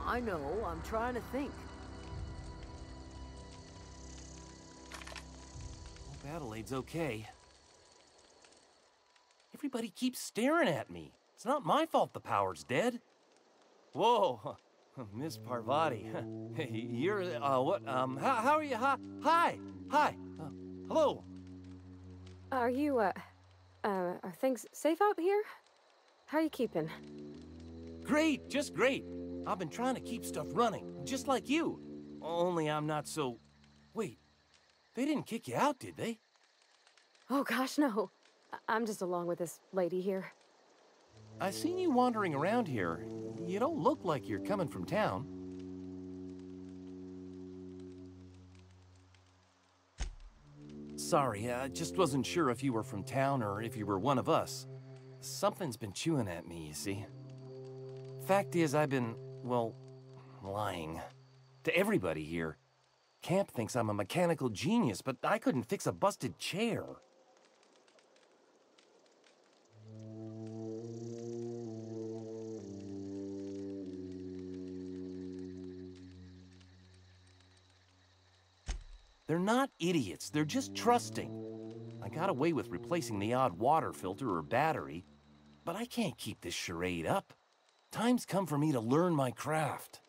I know, I'm trying to think. Hope Adelaide's okay. Everybody keeps staring at me. It's not my fault the power's dead. Whoa, Miss Parvati. You're, what, how are you? Hi, hello. Are you, are things safe out here? How are you keeping? Great, just great. I've been trying to keep stuff running, just like you. Only I'm not so... Wait, they didn't kick you out, did they? Oh gosh, no. I'm just along with this lady here. I seen you wandering around here. You don't look like you're coming from town. Sorry, I just wasn't sure if you were from town or if you were one of us. Something's been chewing at me, you see. Fact is, I've been, well, lying. To everybody here. Camp thinks I'm a mechanical genius, but I couldn't fix a busted chair. They're not idiots, they're just trusting. I got away with replacing the odd water filter or battery, but I can't keep this charade up. Time's come for me to learn my craft.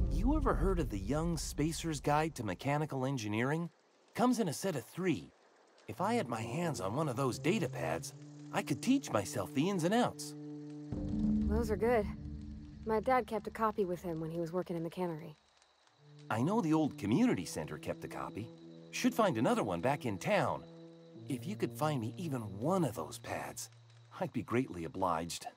You ever heard of the Young Spacer's Guide to Mechanical Engineering? Comes in a set of 3. If I had my hands on one of those data pads, I could teach myself the ins and outs. Those are good. My dad kept a copy with him when he was working in the cannery. I know the old community center kept a copy. Should find another one back in town. If you could find me even one of those pads, I'd be greatly obliged.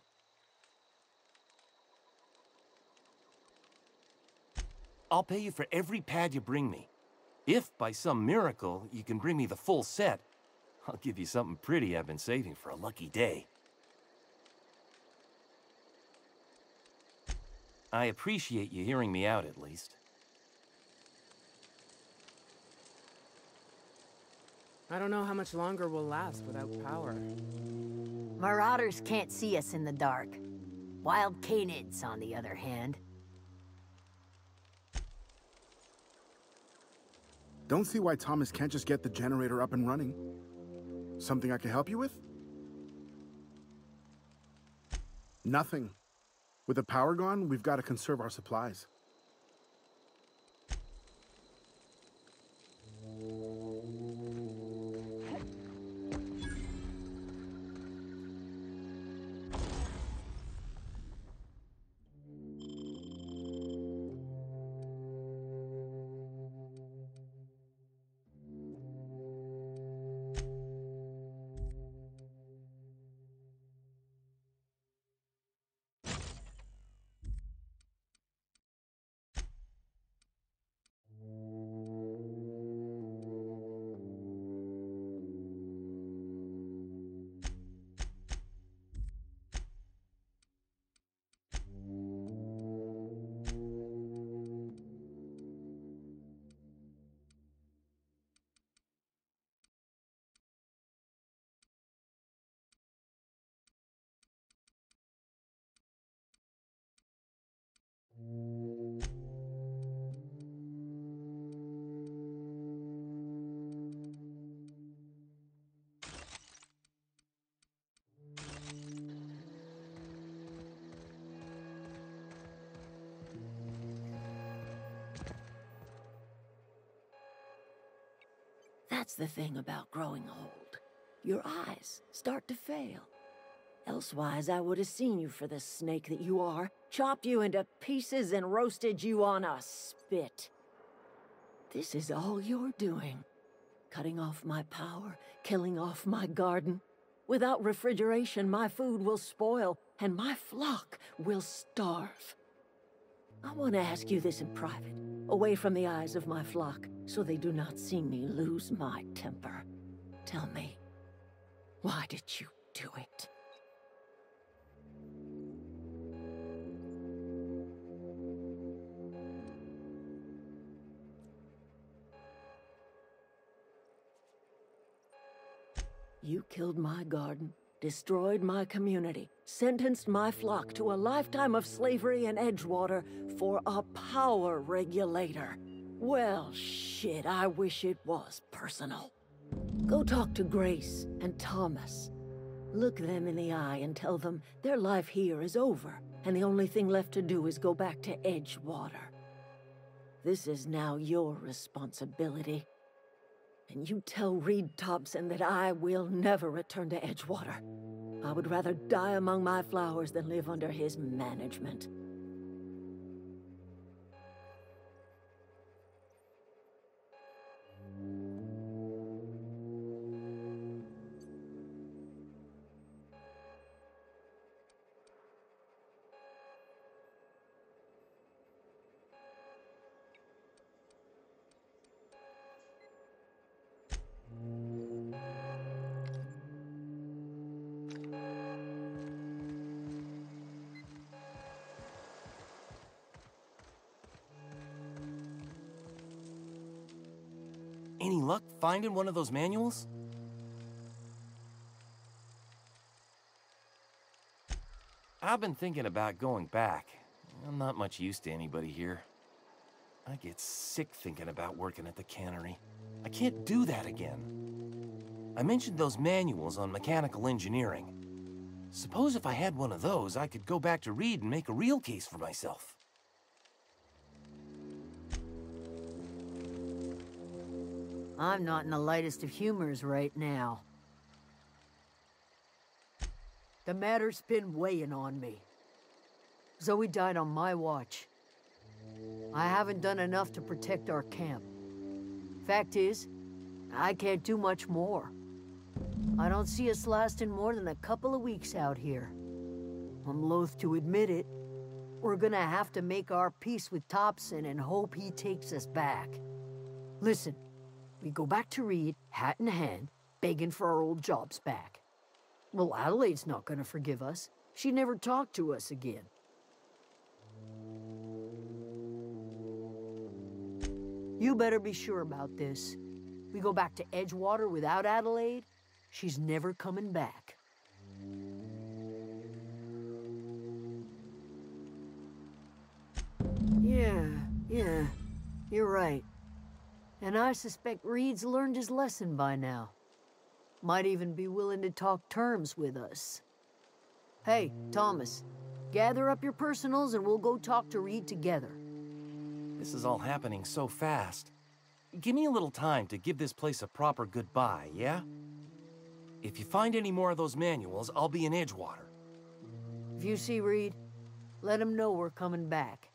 I'll pay you for every pad you bring me. If, by some miracle, you can bring me the full set, I'll give you something pretty I've been saving for a lucky day. I appreciate you hearing me out, at least. I don't know how much longer we'll last without power. Marauders can't see us in the dark. Wild canids, on the other hand. Don't see why Thomas can't just get the generator up and running. Something I can help you with? Nothing. With the power gone, we've got to conserve our supplies. That's the thing about growing old. Your eyes start to fail. Elsewise, I would have seen you for the snake that you are, chopped you into pieces and roasted you on a spit. This is all you're doing. Cutting off my power, killing off my garden. Without refrigeration, my food will spoil, and my flock will starve. I want to ask you this in private, away from the eyes of my flock, so they do not see me lose my temper. Tell me, why did you do it? You killed my garden, destroyed my community, sentenced my flock to a lifetime of slavery in Edgewater for a power regulator. Well, shit, I wish it was personal. Go talk to Grace and Thomas. Look them in the eye and tell them their life here is over, and the only thing left to do is go back to Edgewater. This is now your responsibility. And you tell Reed Thompson that I will never return to Edgewater. I would rather die among my flowers than live under his management. Any luck finding one of those manuals? I've been thinking about going back. I'm not much use to anybody here. I get sick thinking about working at the cannery. I can't do that again. I mentioned those manuals on mechanical engineering. Suppose if I had one of those, I could go back to Reed and make a real case for myself. I'm not in the lightest of humors right now. The matter's been weighing on me. Zoe died on my watch. I haven't done enough to protect our camp. Fact is, I can't do much more. I don't see us lasting more than a couple of weeks out here. I'm loath to admit it. We're gonna have to make our peace with Thompson and hope he takes us back. Listen, we go back to Reed, hat in hand, begging for our old jobs back. Well, Adelaide's not gonna forgive us. She never talked to us again. You better be sure about this. We go back to Edgewater without Adelaide, she's never coming back. Yeah, you're right. And I suspect Reed's learned his lesson by now. Might even be willing to talk terms with us. Hey, Thomas, gather up your personals and we'll go talk to Reed together. This is all happening so fast. Give me a little time to give this place a proper goodbye, yeah? If you find any more of those manuals, I'll be in Edgewater. If you see Reed, let him know we're coming back.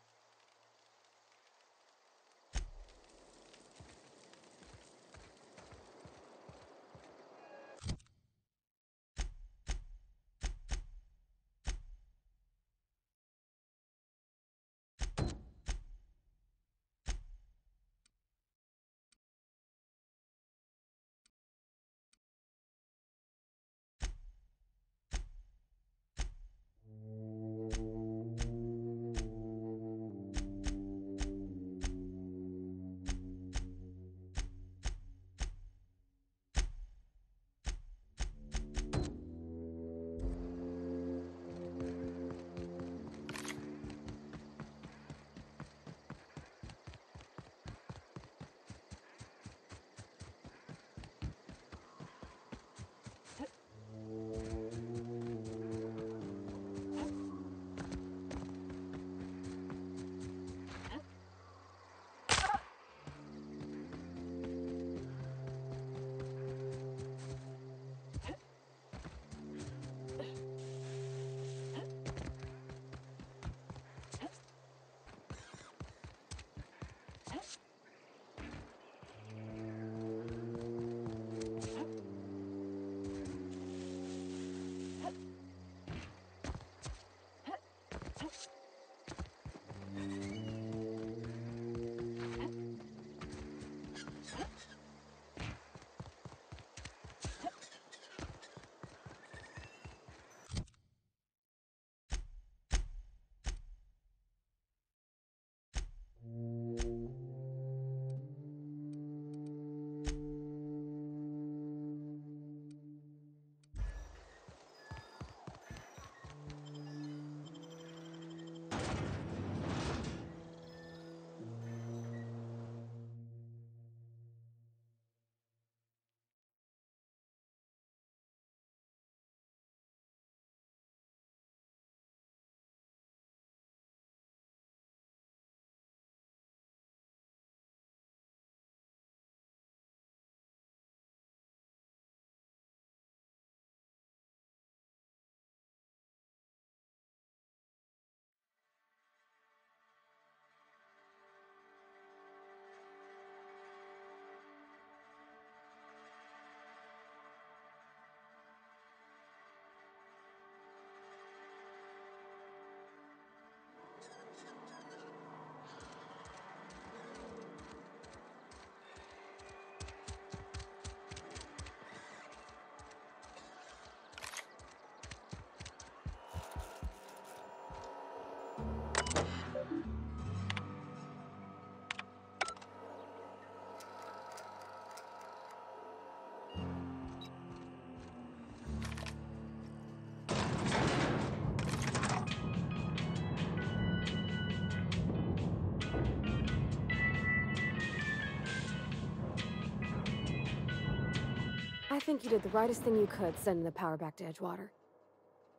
I think you did the rightest thing you could sending the power back to Edgewater.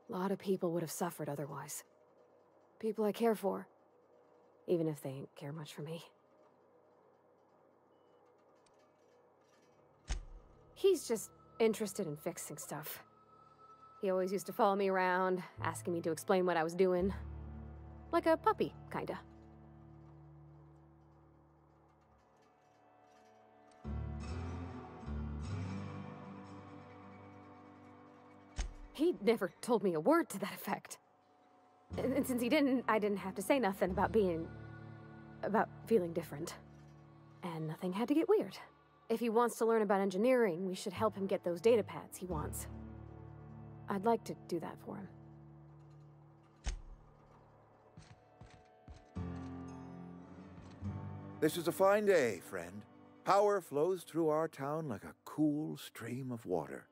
A lot of people would have suffered otherwise. People I care for, even if they ain't care much for me. He's just interested in fixing stuff. He always used to follow me around, asking me to explain what I was doing. Like a puppy, kinda. He never told me a word to that effect. And since he didn't, I didn't have to say nothing about feeling different. And nothing had to get weird. If he wants to learn about engineering, we should help him get those data pads he wants. I'd like to do that for him. This is a fine day, friend. Power flows through our town like a cool stream of water.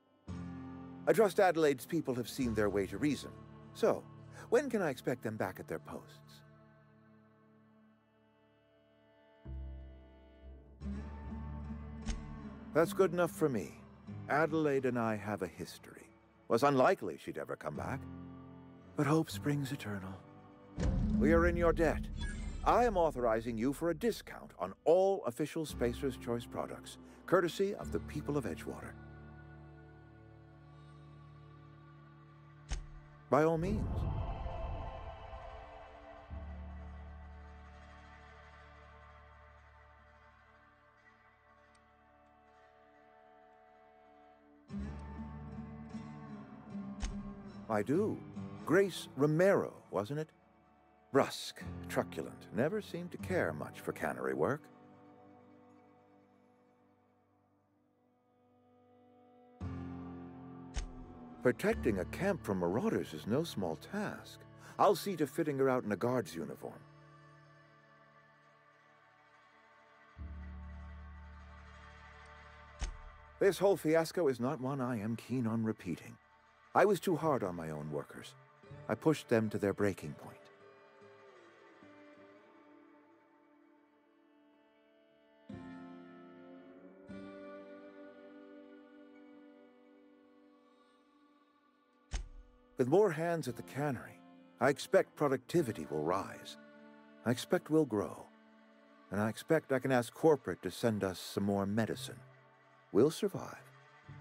I trust Adelaide's people have seen their way to reason. So, when can I expect them back at their posts? That's good enough for me. Adelaide and I have a history. Was unlikely she'd ever come back. But hope springs eternal. We are in your debt. I am authorizing you for a discount on all official Spacer's Choice products, courtesy of the people of Edgewater. By all means. I do. Grace Romero, wasn't it? Brusque, truculent, never seemed to care much for cannery work. Protecting a camp from marauders is no small task. I'll see to fitting her out in a guard's uniform. This whole fiasco is not one I am keen on repeating. I was too hard on my own workers. I pushed them to their breaking point. With more hands at the cannery, I expect productivity will rise. I expect we'll grow. And I expect I can ask corporate to send us some more medicine. We'll survive,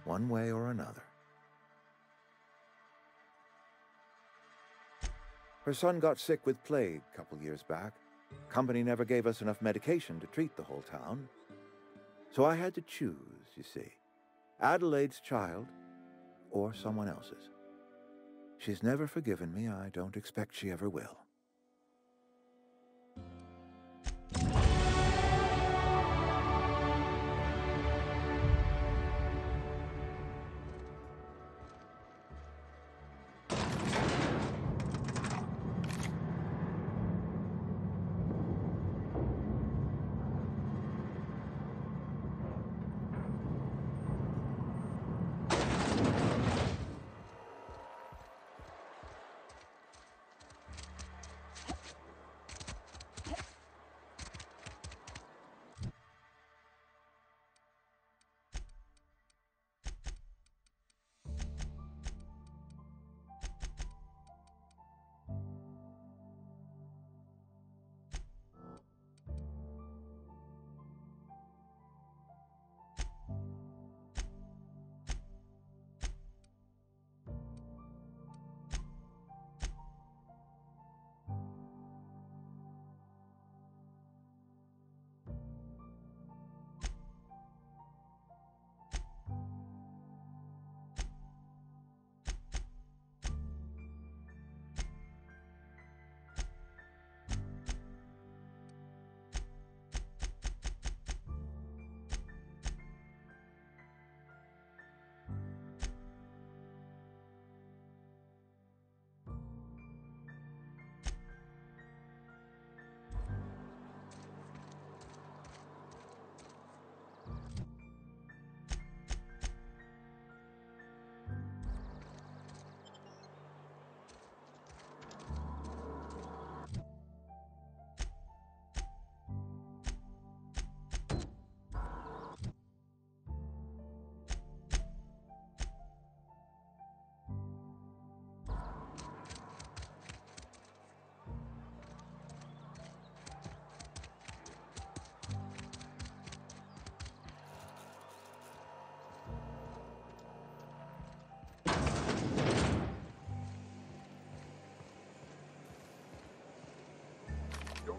one way or another. Her son got sick with plague a couple years back. Company never gave us enough medication to treat the whole town. So I had to choose, you see. Adelaide's child or someone else's. She's never forgiven me. I don't expect she ever will.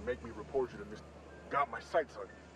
make me report you to Mr. Got my sights on you.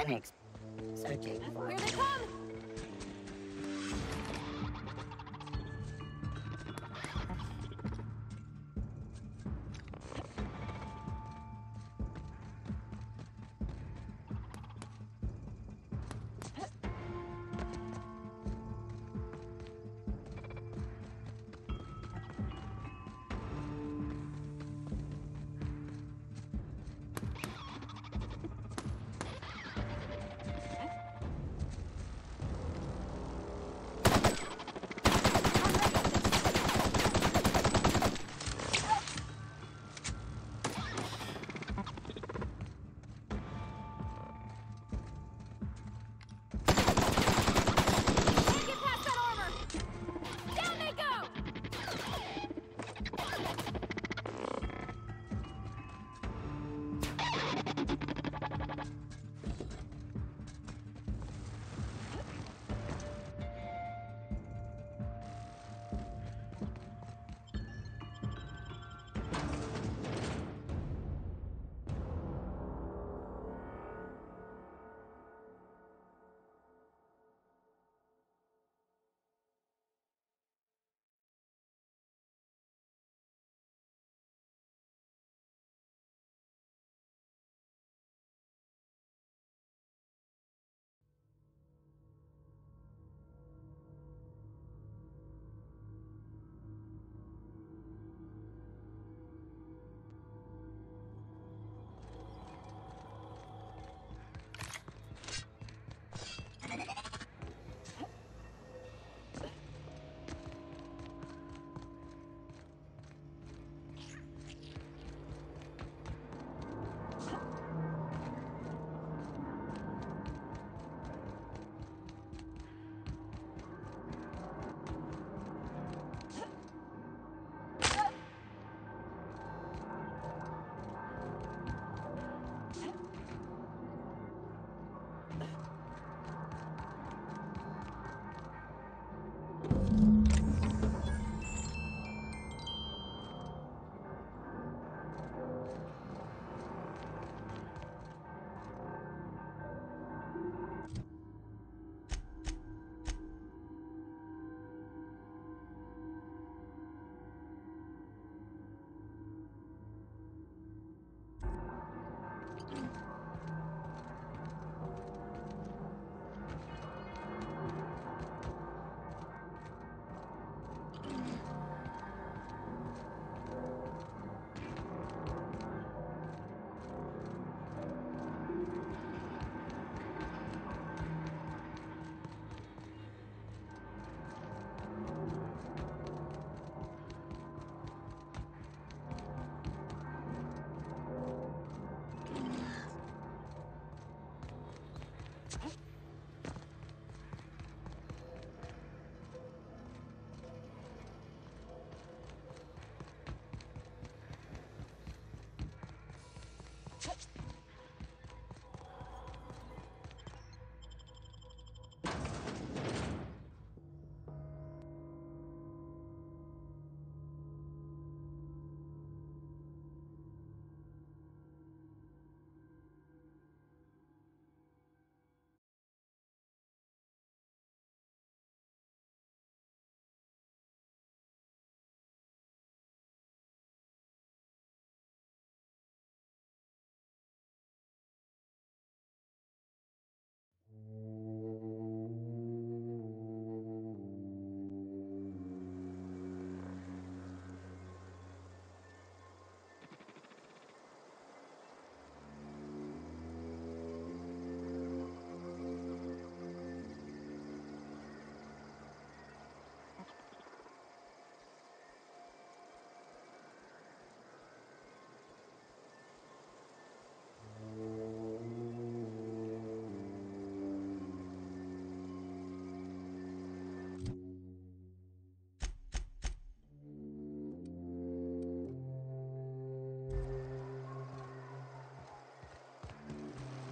Thanks. Searching for... Here they come!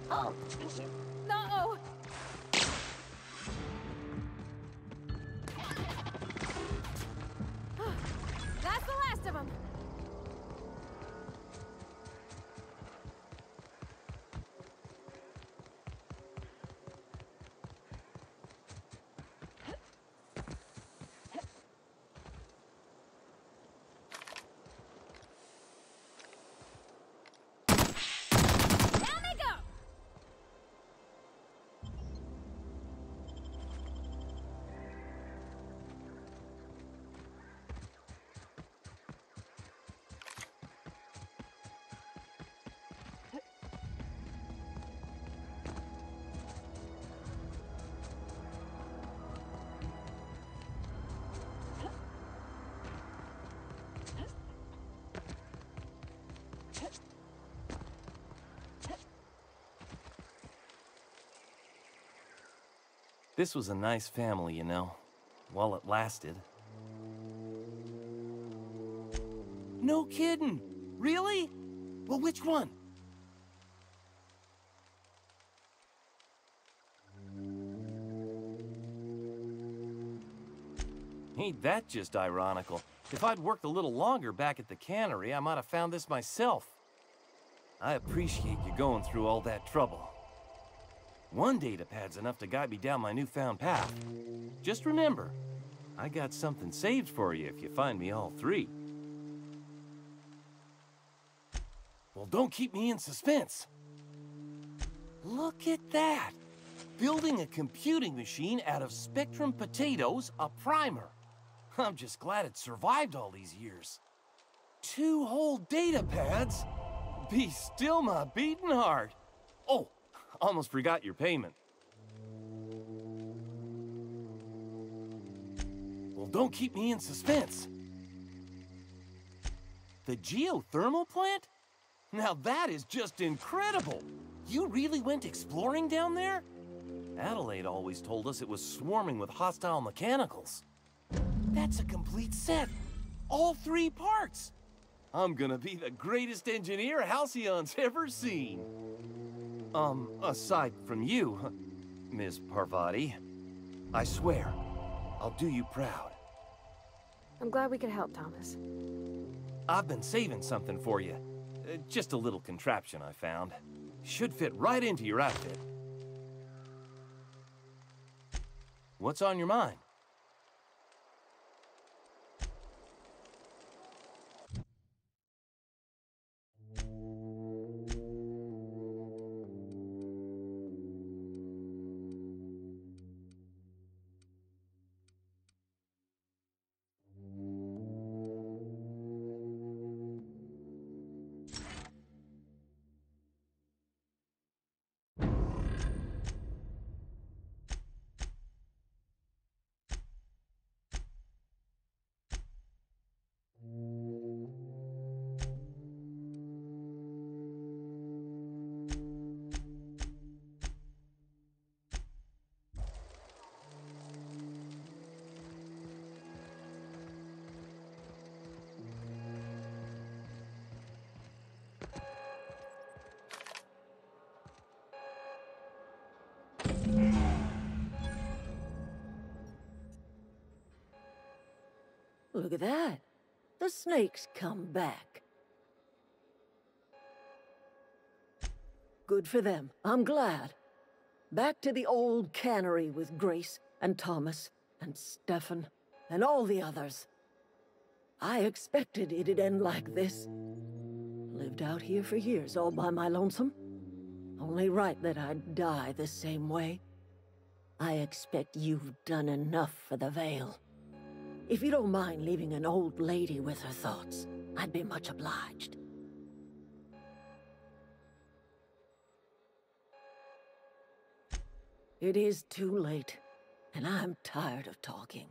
Oh, thank you. No! That's the last of them. This was a nice family, you know, while it lasted. No kidding! Really? Well, which one? Ain't that just ironical? If I'd worked a little longer back at the cannery, I might have found this myself. I appreciate you going through all that trouble. One datapad's enough to guide me down my newfound path. Just remember, I got something saved for you if you find me all three. Well, don't keep me in suspense. Look at that! Building a computing machine out of Spectrum potatoes, a primer. I'm just glad it survived all these years. 2 whole datapads? Be still my beating heart. Oh, almost forgot your payment. Well, don't keep me in suspense. The geothermal plant? Now that is just incredible! You really went exploring down there? Adelaide always told us it was swarming with hostile mechanicals. That's a complete set! All 3 parts! I'm gonna be the greatest engineer Halcyon's ever seen. Aside from you, Ms. Parvati, I swear, I'll do you proud. I'm glad we could help, Thomas. I've been saving something for you. Just a little contraption I found. Should fit right into your outfit. What's on your mind? Look at that. The snake's come back. Good for them. I'm glad. Back to the old cannery with Grace and Thomas and Stefan and all the others. I expected it'd end like this. Lived out here for years all by my lonesome. Only right that I'd die the same way. I expect you've done enough for the Vale. If you don't mind leaving an old lady with her thoughts, I'd be much obliged. It is too late, and I'm tired of talking.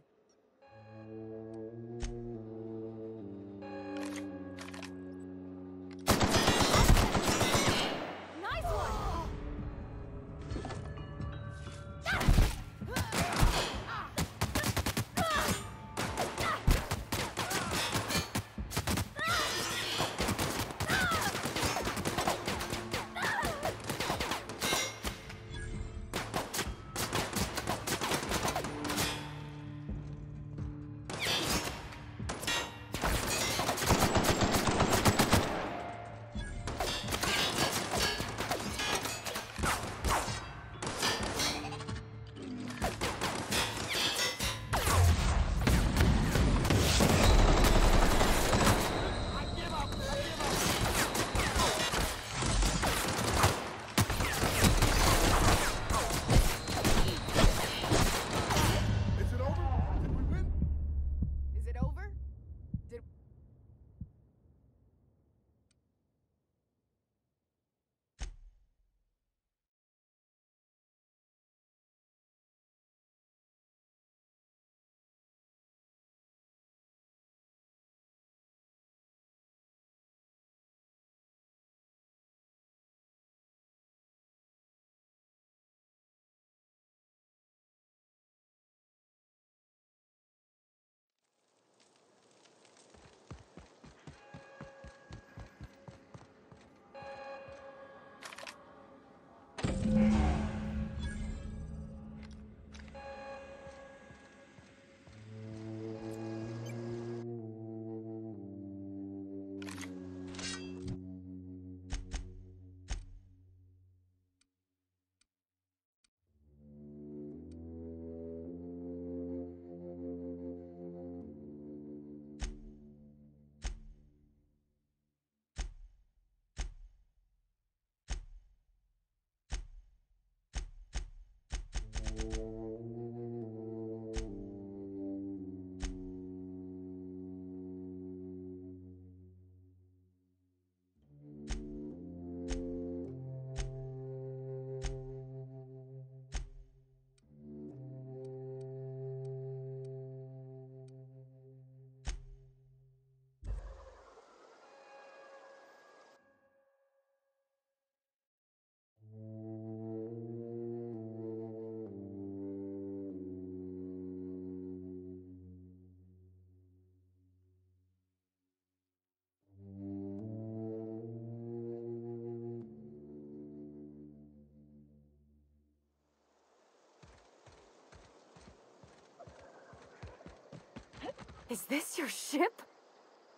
Is this your ship?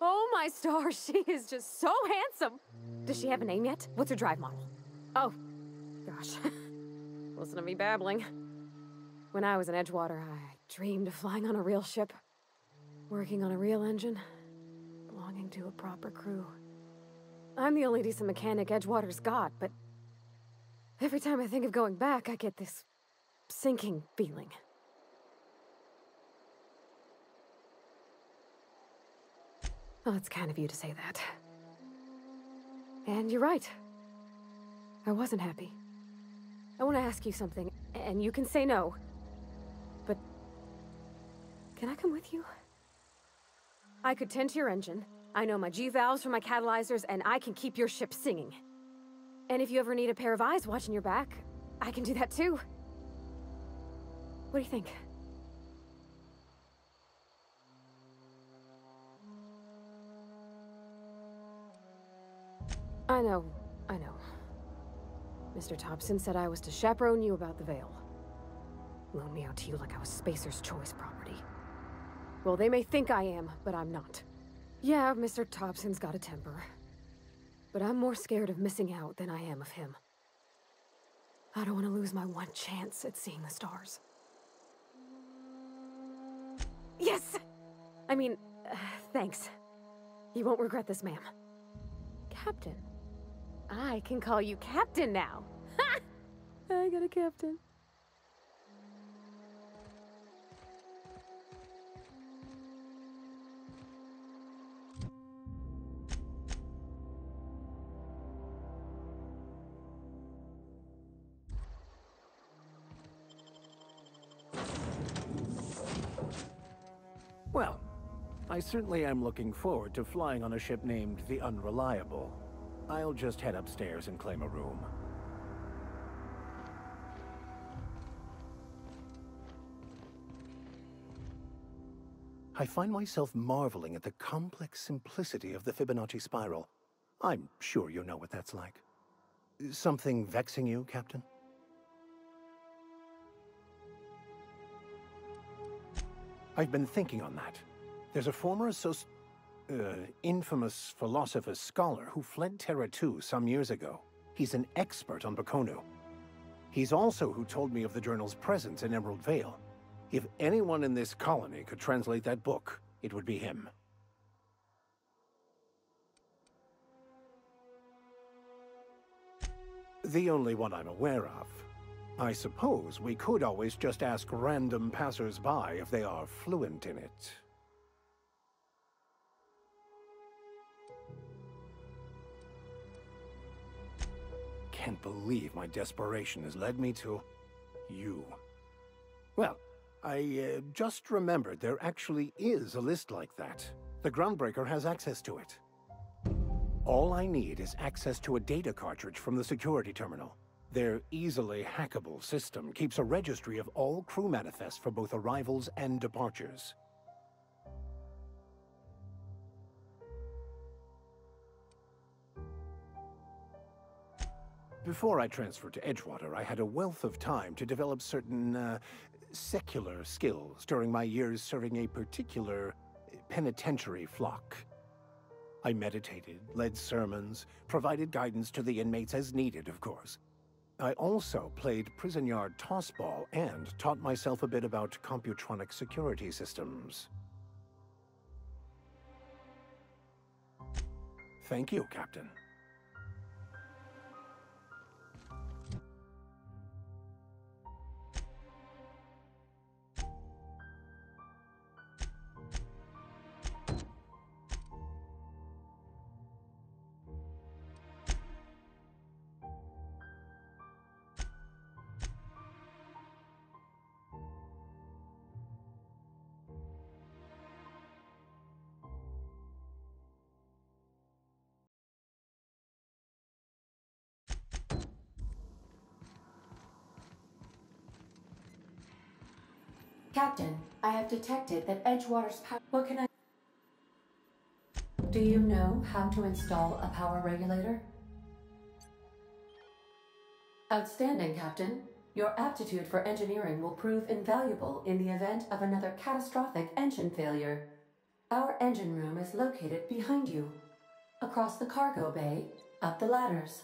Oh my stars, she is just so handsome. Does she have a name yet? What's her drive model? Oh, gosh. Listen to me babbling. When I was in Edgewater, I dreamed of flying on a real ship, working on a real engine, belonging to a proper crew. I'm the only decent mechanic Edgewater's got, but every time I think of going back, I get this sinking feeling. Well, it's kind of you to say that. And you're right. I wasn't happy. I want to ask you something, and you can say no. But can I come with you? I could tend to your engine. I know my G-valves for my catalyzers, and I can keep your ship singing. And if you ever need a pair of eyes watching your back, I can do that too. What do you think? I know. Mr. Thompson said I was to chaperone you about the Veil. Loan me out to you like I was Spacer's choice property. Well, they may think I am, but I'm not. Yeah, Mr. Thompson's got a temper. But I'm more scared of missing out than I am of him. I don't want to lose my one chance at seeing the stars. Yes! I mean, thanks. You won't regret this, ma'am. Captain. I can call you Captain now. Ha! I got a captain. Well, I certainly am looking forward to flying on a ship named the Unreliable. I'll just head upstairs and claim a room. I find myself marveling at the complex simplicity of the Fibonacci spiral. I'm sure you know what that's like. Something vexing you, Captain? I've been thinking on that. There's a former infamous philosopher scholar who fled Terra 2 some years ago. He's an expert on Bakonu. He's also who told me of the journal's presence in Emerald Vale. If anyone in this colony could translate that book, it would be him. The only one I'm aware of. I suppose we could always just ask random passers-by if they are fluent in it. Can't believe my desperation has led me to you. Well, I just remembered there actually is a list like that. The Groundbreaker has access to it. All I need is access to a data cartridge from the security terminal. Their easily hackable system keeps a registry of all crew manifests for both arrivals and departures. Before I transferred to Edgewater, I had a wealth of time to develop certain, secular skills during my years serving a particular penitentiary flock. I meditated, led sermons, provided guidance to the inmates as needed, of course. I also played prison yard tossball and taught myself a bit about computronic security systems. Thank you, Captain. Captain, I have detected that Edgewater's power... What can I... Do you know how to install a power regulator? Outstanding, Captain. Your aptitude for engineering will prove invaluable in the event of another catastrophic engine failure. Our engine room is located behind you. Across the cargo bay, up the ladders.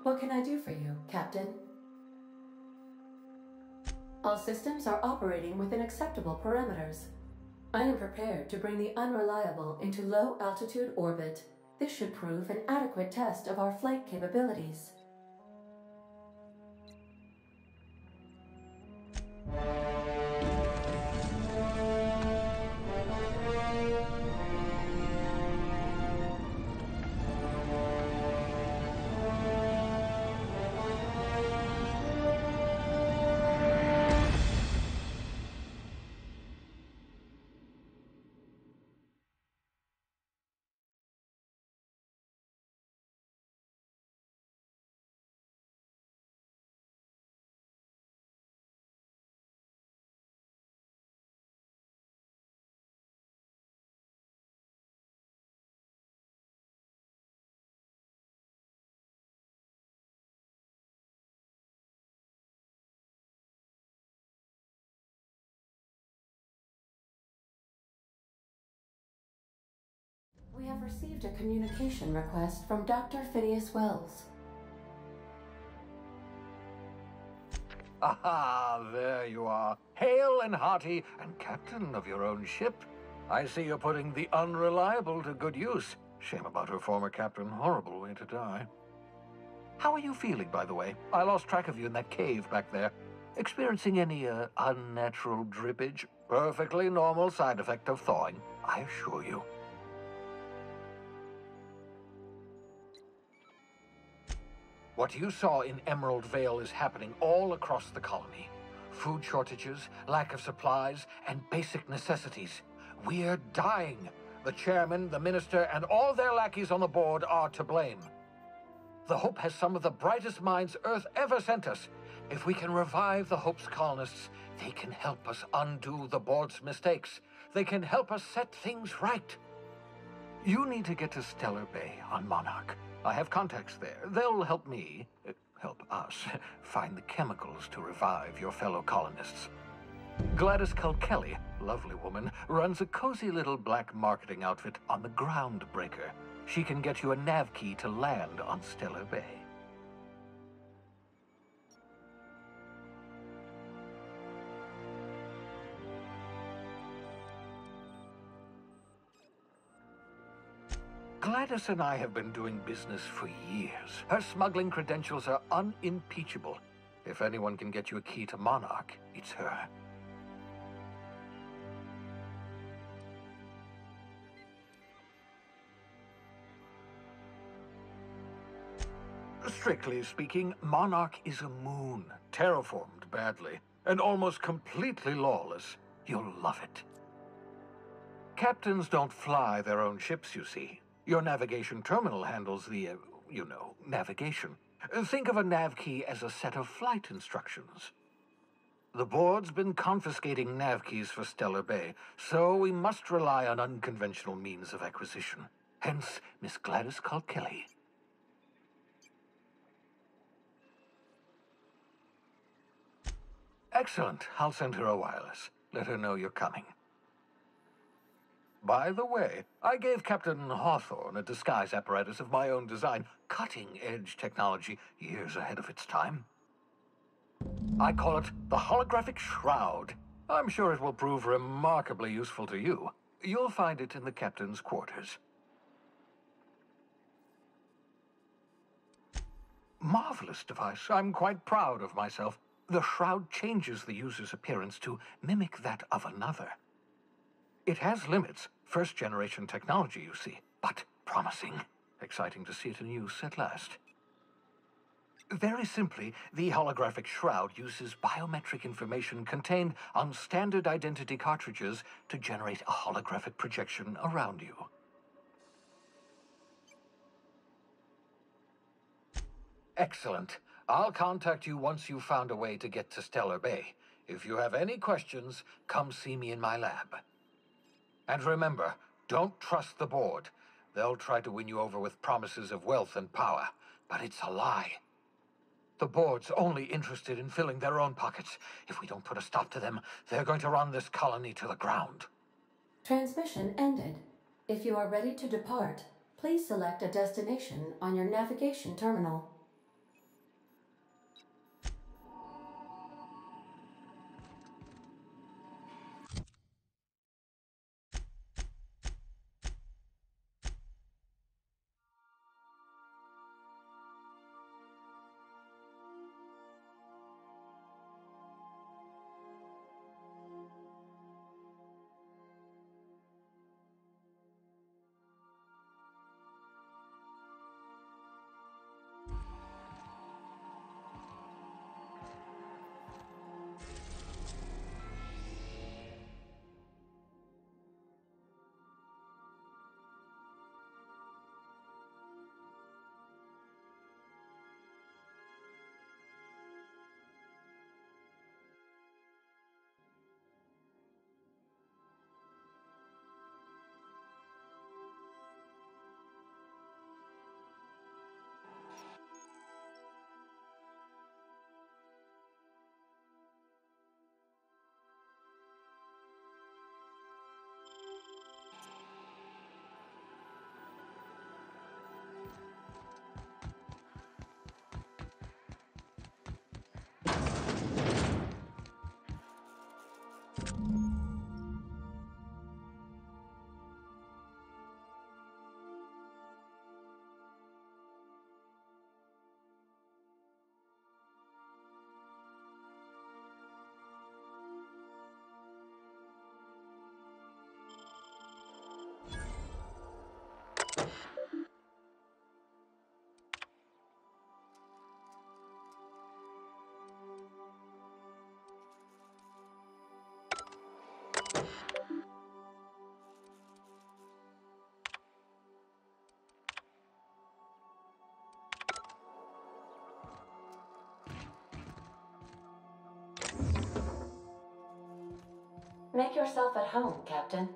What can I do for you, Captain? All systems are operating within acceptable parameters. I am prepared to bring the unreliable into low-altitude orbit. This should prove an adequate test of our flight capabilities. We have received a communication request from Dr. Phineas Wells. Aha, there you are. Hale and hearty, and captain of your own ship. I see you're putting the unreliable to good use. Shame about her former captain. Horrible way to die. How are you feeling, by the way? I lost track of you in that cave back there. Experiencing any, unnatural drippage? Perfectly normal side effect of thawing, I assure you. What you saw in Emerald Vale is happening all across the colony. Food shortages, lack of supplies, and basic necessities. We're dying. The chairman, the minister, and all their lackeys on the board are to blame. The Hope has some of the brightest minds Earth ever sent us. If we can revive the Hope's colonists, they can help us undo the board's mistakes. They can help us set things right. You need to get to Stellar Bay on Monarch. I have contacts there. They'll help me, help us, find the chemicals to revive your fellow colonists. Gladys Culkelly, lovely woman, runs a cozy little black marketing outfit on the Groundbreaker. She can get you a nav key to land on Stellar Bay. Gladys and I have been doing business for years. Her smuggling credentials are unimpeachable. If anyone can get you a key to Monarch, it's her. Strictly speaking, Monarch is a moon, terraformed badly, and almost completely lawless. You'll love it. Captains don't fly their own ships, you see. Your navigation terminal handles the, navigation. Think of a nav key as a set of flight instructions. The board's been confiscating nav keys for Stellar Bay, so we must rely on unconventional means of acquisition. Hence, Miss Gladys Kilkelly. Excellent. I'll send her a wireless. Let her know you're coming. By the way, I gave Captain Hawthorne a disguise apparatus of my own design, cutting-edge technology, years ahead of its time. I call it the holographic shroud. I'm sure it will prove remarkably useful to you. You'll find it in the captain's quarters. Marvelous device. I'm quite proud of myself. The shroud changes the user's appearance to mimic that of another. It has limits, first-generation technology, you see, but promising. Exciting to see it in use at last. Very simply, the holographic shroud uses biometric information contained on standard identity cartridges to generate a holographic projection around you. Excellent. I'll contact you once you've found a way to get to Stellar Bay. If you have any questions, come see me in my lab. And remember, don't trust the board. They'll try to win you over with promises of wealth and power, but it's a lie. The board's only interested in filling their own pockets. If we don't put a stop to them, they're going to run this colony to the ground. Transmission ended. If you are ready to depart, please select a destination on your navigation terminal. Make yourself at home, Captain.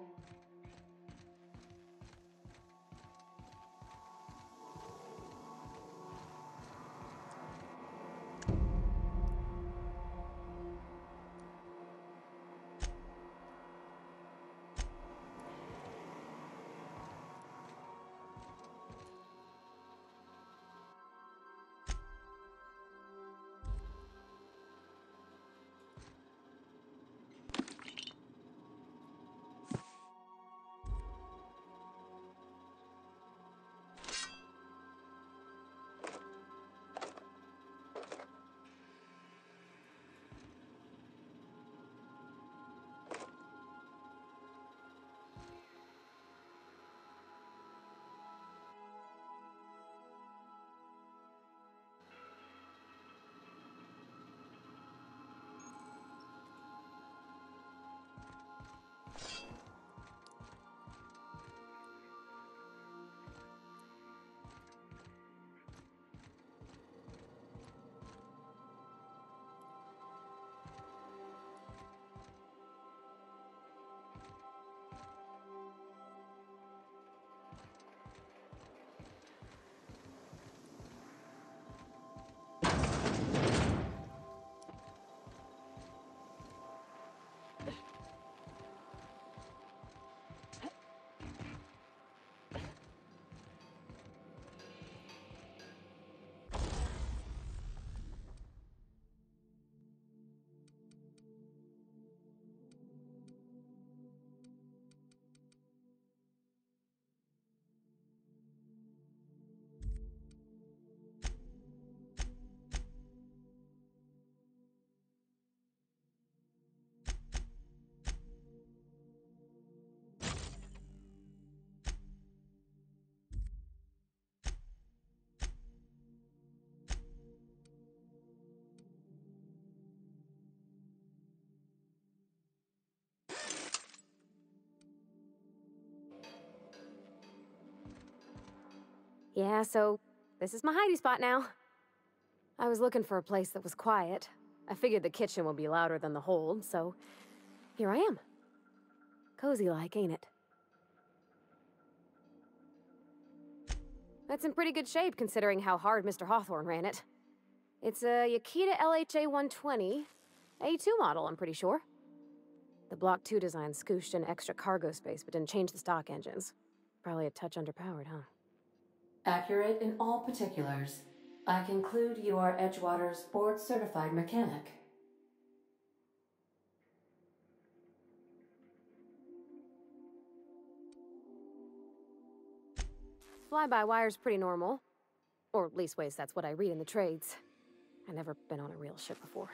Yeah, so this is my hidey spot now. I was looking for a place that was quiet. I figured the kitchen would be louder than the hold, so here I am. Cozy-like, ain't it? That's in pretty good shape, considering how hard Mr. Hawthorne ran it. It's a Yakita LHA 120, A2 model, I'm pretty sure. The Block 2 design scooshed in extra cargo space, but didn't change the stock engines. Probably a touch underpowered, huh? Accurate in all particulars. I conclude you are Edgewater's board-certified mechanic. Fly-by-wire's pretty normal. Or leastways, that's what I read in the trades. I've never been on a real ship before.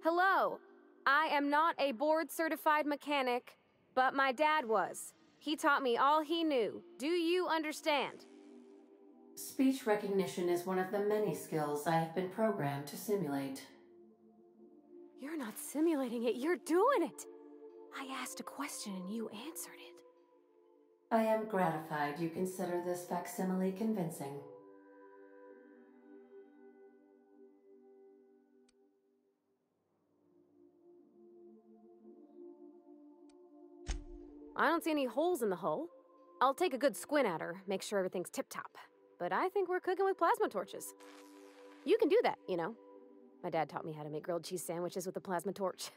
Hello! I am not a board-certified mechanic, but my dad was. He taught me all he knew. Do you understand? Speech recognition is one of the many skills I have been programmed to simulate. You're not simulating it, you're doing it! I asked a question and you answered it. I am gratified you consider this facsimile convincing. I don't see any holes in the hull. I'll take a good squint at her, make sure everything's tip-top. But I think we're cooking with plasma torches. You can do that, you know. My dad taught me how to make grilled cheese sandwiches with a plasma torch.